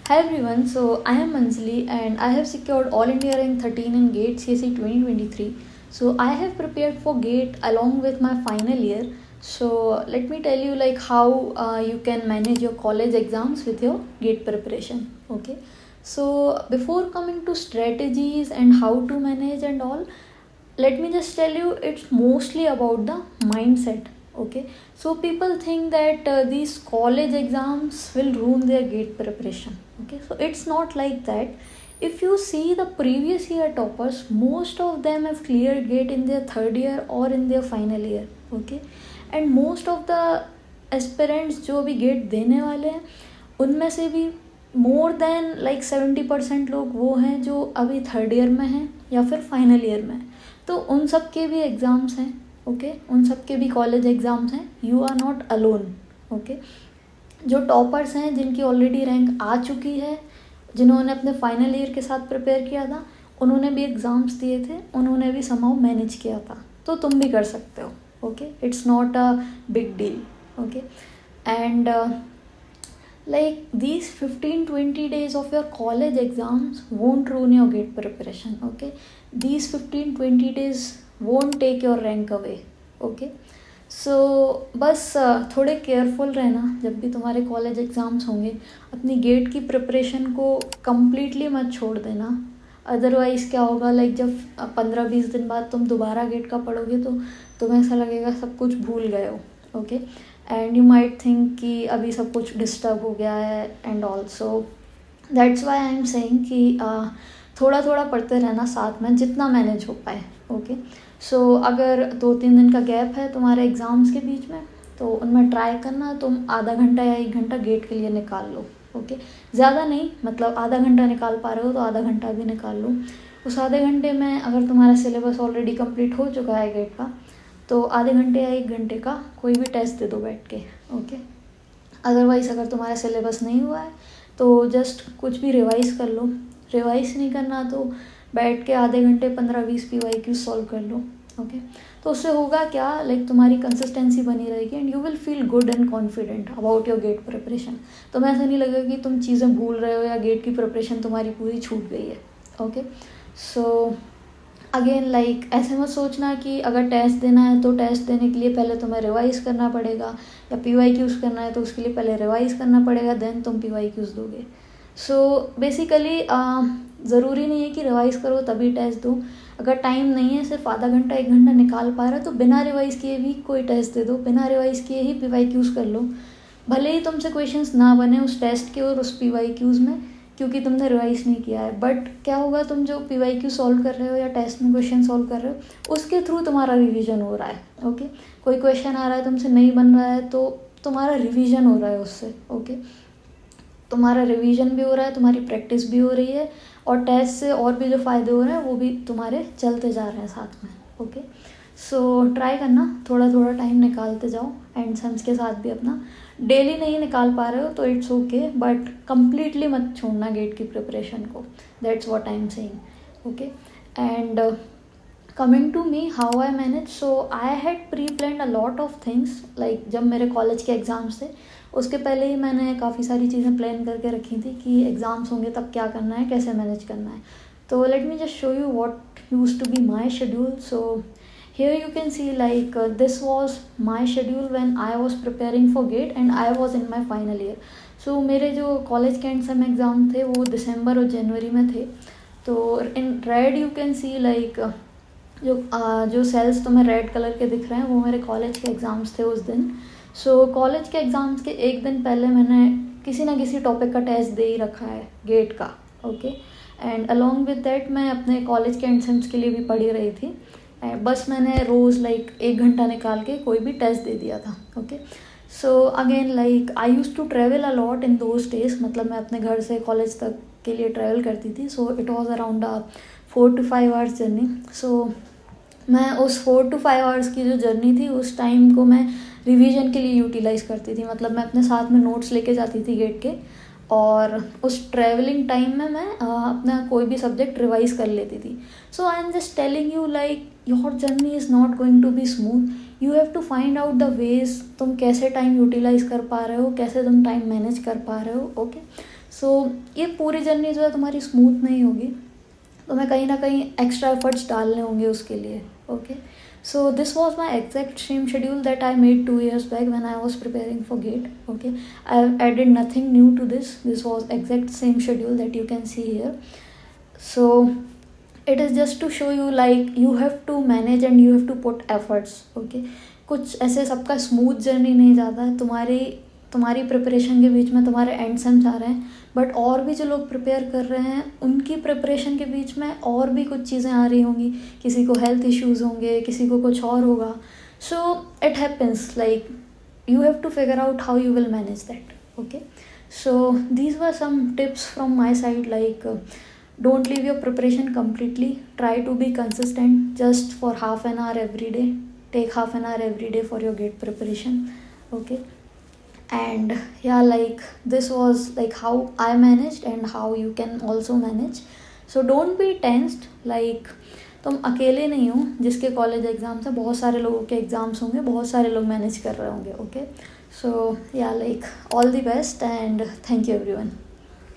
Hi everyone, so I am Anjali and I have secured All India Rank 13 in GATE CSE 2023. So I have prepared for GATE along with my final year. So let me tell you like how you can manage your college exams with your GATE preparation. Okay. So before coming to strategies and how to manage and all, let me just tell you it's mostly about the mindset. Okay, so people think that these college exams will ruin their GATE preparation. Okay, so it's not like that. If you see the previous year toppers, most of them have cleared GATE in their third year or in their final year. Okay, and most of the aspirants जो भी GATE देने वाले हैं उनमें से भी more than like 70% लोग वो हैं जो अभी थर्ड ईयर में हैं या फिर फाइनल ईयर में हैं. तो उन सब के भी एग्ज़ाम्स हैं. ओके, उन सब के भी कॉलेज एग्ज़ाम्स हैं. You are not alone. Okay, जो टॉपर्स हैं जिनकी ऑलरेडी रैंक आ चुकी है, जिन्होंने अपने फाइनल ईयर के साथ प्रिपेयर किया था, उन्होंने भी एग्ज़ाम्स दिए थे, उन्होंने भी समहाउ मैनेज किया था. तो तुम भी कर सकते हो. Okay, it's not a big deal. Okay, and like these 15-20 days of your college exams won't ruin your GATE preparation. Okay, these 15-20 days won't take your rank away. Okay, so बस थोड़े केयरफुल रहना जब भी तुम्हारे college exams होंगे. अपनी gate की preparation को कम्प्लीटली मत छोड़ देना. अदरवाइज़ क्या होगा, लाइक जब 15-20 दिन बाद तुम दोबारा गेट का पढ़ोगे तो तुम्हें ऐसा लगेगा सब कुछ भूल गए हो. Okay, and you might think कि अभी सब कुछ डिस्टर्ब हो गया है and also that's why I am saying कि थोड़ा थोड़ा पढ़ते रहना साथ में जितना मैनेज हो पाए. ओके, सो अगर 2-3 दिन का गैप है तुम्हारे एग्ज़ाम्स के बीच में तो उनमें ट्राई करना तुम आधा घंटा या 1 घंटा गेट के लिए निकाल लो. ओके, ज़्यादा नहीं, मतलब आधा घंटा निकाल पा रहे हो तो आधा घंटा भी निकाल लो. उस आधे घंटे में अगर तुम्हारा सिलेबस ऑलरेडी कंप्लीट हो चुका है गेट का तो आधे घंटे या 1 घंटे का कोई भी टेस्ट दे दो बैठ के. ओके, अदरवाइज़ अगर तुम्हारा सिलेबस नहीं हुआ है तो जस्ट कुछ भी रिवाइज़ कर लो. रिवाइज़ नहीं करना तो बैठ के आधे घंटे 15-20 PYQ सॉल्व कर लो. ओके, तो उससे होगा क्या, लाइक तुम्हारी कंसिस्टेंसी बनी रहेगी and you will feel good and confident about your GATE preparation. तुम्हें ऐसा नहीं लगेगा कि तुम चीज़ें भूल रहे हो या गेट की प्रिपरेशन तुम्हारी पूरी छूट गई है. ओके, सो अगेन लाइक ऐसे मत सोचना कि अगर टेस्ट देना है तो टेस्ट देने के लिए पहले तुम्हें रिवाइज़ करना पड़ेगा या PYQs करना है तो उसके लिए पहले रिवाइज़ करना पड़ेगा देन तुम PYQs दोगे. सो बेसिकली ज़रूरी नहीं है कि रिवाइज़ करो तभी टेस्ट दो. अगर टाइम नहीं है, सिर्फ आधा घंटा 1 घंटा निकाल पा रहे हो तो बिना रिवाइज़ किए भी कोई टेस्ट दे दो, बिना रिवाइज़ किए ही PYQs कर लो. भले ही तुमसे क्वेश्चंस ना बने उस टेस्ट के और उस PYQs में क्योंकि तुमने रिवाइज़ नहीं किया है, बट क्या होगा, तुम जो PYQ सॉल्व कर रहे हो या टेस्ट में क्वेश्चन सॉल्व कर रहे हो उसके थ्रू तुम्हारा रिवीजन हो रहा है. ओके, कोई क्वेश्चन आ रहा है तुमसे नहीं बन रहा है तो तुम्हारा रिवीजन हो रहा है उससे. ओके, तुम्हारा रिवीजन भी हो रहा है, तुम्हारी प्रैक्टिस भी हो रही है और टेस्ट से और भी जो फ़ायदे हो रहे हैं वो भी तुम्हारे चलते जा रहे हैं साथ में. ओके, सो ट्राई करना, थोड़ा थोड़ा टाइम निकालते जाओ एंड सम्स के साथ भी अपना. डेली नहीं निकाल पा रहे हो तो इट्स ओके, बट कम्प्लीटली मत छोड़ना गेट की प्रिपरेशन को. That's what I am saying. Okay, and coming to me how I manage, so I had pre planned a lot of things. Like जब मेरे कॉलेज के एग्ज़ाम्स थे उसके पहले ही मैंने काफ़ी सारी चीज़ें प्लान करके रखी थी कि एग्ज़ाम्स होंगे तब क्या करना है, कैसे मैनेज करना है. तो let me just show you what used to be my schedule. So here you can see like this was my schedule when I was preparing for GATE and I was in my final year. So मेरे जो college के and same exam थे वो दिसंबर और जनवरी में थे. तो in red you can see like जो सेल्स तुम्हें रेड कलर के दिख रहे हैं वो मेरे कॉलेज के एग्ज़ाम्स थे उस दिन. सो कॉलेज के एग्ज़ाम्स के एक दिन पहले मैंने किसी ना किसी टॉपिक का टेस्ट दे ही रखा है गेट का. Okay, and along with that मैं अपने कॉलेज के एंड सेम्स के लिए भी पढ़ी रही थी. बस मैंने रोज़ लाइक 1 घंटा निकाल के कोई भी टेस्ट दे दिया था. Okay, so again like I use to travel a lot in those days. मतलब मैं अपने घर से कॉलेज तक के लिए ट्रैवल करती थी. So it was around 4 to 5 hours journey. So मैं उस 4 to 5 आवर्स की जो जर्नी थी उस टाइम को मैं रिवीजन के लिए यूटिलाइज़ करती थी. मतलब मैं अपने साथ में नोट्स लेके जाती थी गेट के और उस ट्रैवलिंग टाइम में मैं अपना कोई भी सब्जेक्ट रिवाइज़ कर लेती थी. So I am just telling you like your journey is not going to be smooth. You have to find out the ways तुम कैसे टाइम यूटिलाइज़ कर पा रहे हो, कैसे तुम टाइम मैनेज कर पा रहे हो. ओके, सो ये पूरी जर्नी जो है तुम्हारी स्मूथ नहीं होगी, तुम्हें कहीं ना कहीं एक्स्ट्रा एफर्ट्स डालने होंगे उसके लिए. Okay, so this was my exact same schedule that I made 2 years back when I was preparing for GATE. Okay, I added nothing new to this. This was exact same schedule that you can see here. So it is just to show you like you have to manage and you have to put efforts. Okay, कुछ ऐसे सबका smooth journey नहीं जाता है. तुम्हारी preparation के बीच में तुम्हारे एंड सेम्स आ रहे हैं, बट और भी जो लोग प्रिपेयर कर रहे हैं उनकी प्रिपरेशन के बीच में और भी कुछ चीज़ें आ रही होंगी. किसी को हेल्थ इश्यूज़ होंगे, किसी को कुछ और होगा. So it happens, like you have to figure out how you will manage that. Okay, so these were some tips from my side, like don't leave your preparation completely. Try to be consistent just for half an hour every day. Take half an hour every day for your GATE preparation. Okay, and yeah, like this was like how I managed and how you can also manage. So don't be tensed, like तुम अकेले नहीं हो जिसके college exams हैं, बहुत सारे लोगों के एग्ज़ाम्स होंगे, बहुत सारे लोग मैनेज कर रहे होंगे. ओके, सो या like all the best and thank you everyone.